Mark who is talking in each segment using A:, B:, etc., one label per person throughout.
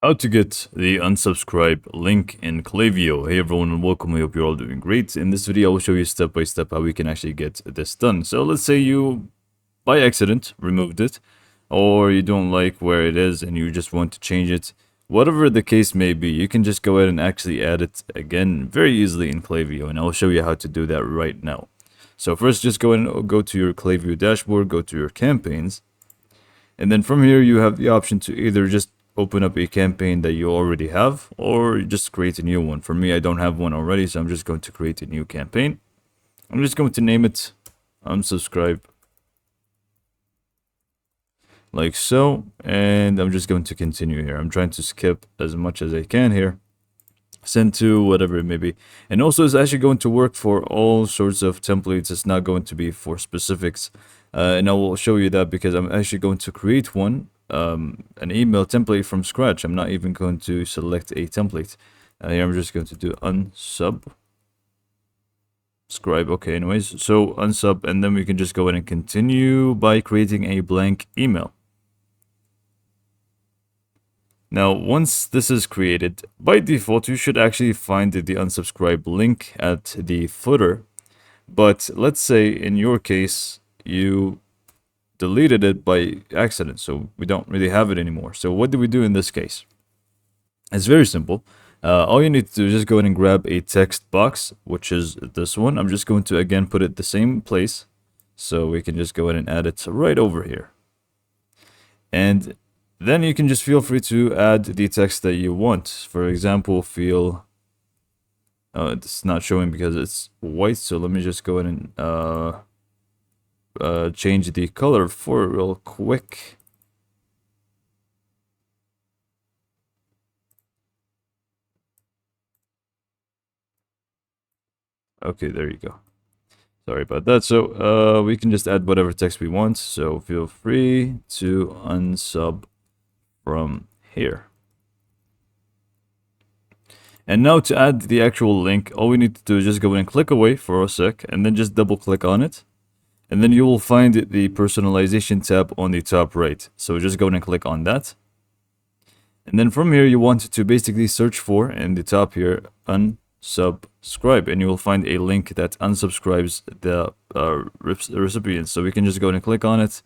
A: How to get the unsubscribe link in Klaviyo. Hey everyone and welcome, I hope you're all doing great. In this video I will show you step by step how we can actually get this done. So let's say you by accident removed it, or you don't like where it is and you just want to change it. Whatever the case may be, you can just go ahead and actually add it again very easily in Klaviyo, and I'll show you how to do that right now. So first just go ahead and go to your Klaviyo dashboard, go to your campaigns, and then from here you have the option to either just open up a campaign that you already have or just create a new one. For me, I don't have one already, so I'm just going to create a new campaign. I'm just going to name it unsubscribe like so, and I'm just going to continue here. I'm trying to skip as much as I can here. Send to whatever it may be. And also it's actually going to work for all sorts of templates. It's not going to be for specifics. And I will show you that because I'm actually going to create one, an email template from scratch. I'm not even going to select a template. Here I'm just going to do unsubscribe. Okay, anyways, so unsub, and then we can just go ahead and continue by creating a blank email. Now, once this is created, by default, you should actually find the unsubscribe link at the footer. But let's say in your case, you deleted it by accident, so we don't really have it anymore. So what do we do in this case? It's very simple. All you need to do is just go ahead and grab a text box, which is this one. I'm just going to again put it the same place, so we can just go ahead and add it right over here. And then you can just feel free to add the text that you want. For example, it's not showing because it's white, so let me just go ahead and change the color for it real quick. Okay, there you go. Sorry about that. So we can just add whatever text we want. So feel free to unsub from here. And now to add the actual link, all we need to do is just go in and click away for a sec, and then just double click on it. And then you will find the personalization tab on the top right. So just go in and click on that. And then from here, you want to basically search for, in the top here, unsubscribe. And you will find a link that unsubscribes the recipient. So we can just go in and click on it,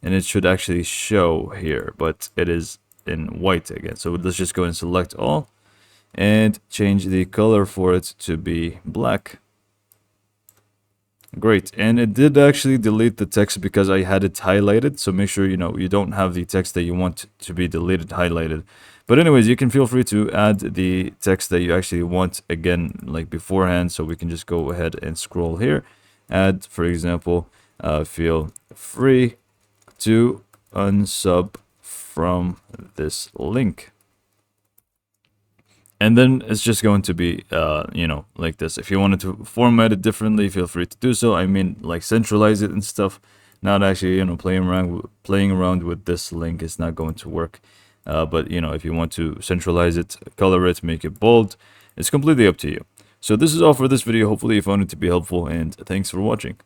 A: and it should actually show here, but it is in white again. So let's just go and select all and change the color for it to be black. Great. And it did actually delete the text because I had it highlighted. So make sure you don't have the text that you want to be deleted highlighted. But anyways, you can feel free to add the text that you actually want again, like beforehand. So we can just go ahead and scroll here. Add, for example, feel free to unsub from this link. And then it's just going to be, like this. If you wanted to format it differently, feel free to do so. I mean, like centralize it and stuff. Not actually, playing around with this link is not going to work. But, if you want to centralize it, color it, make it bold, it's completely up to you. So this is all for this video. Hopefully you found it to be helpful, and thanks for watching.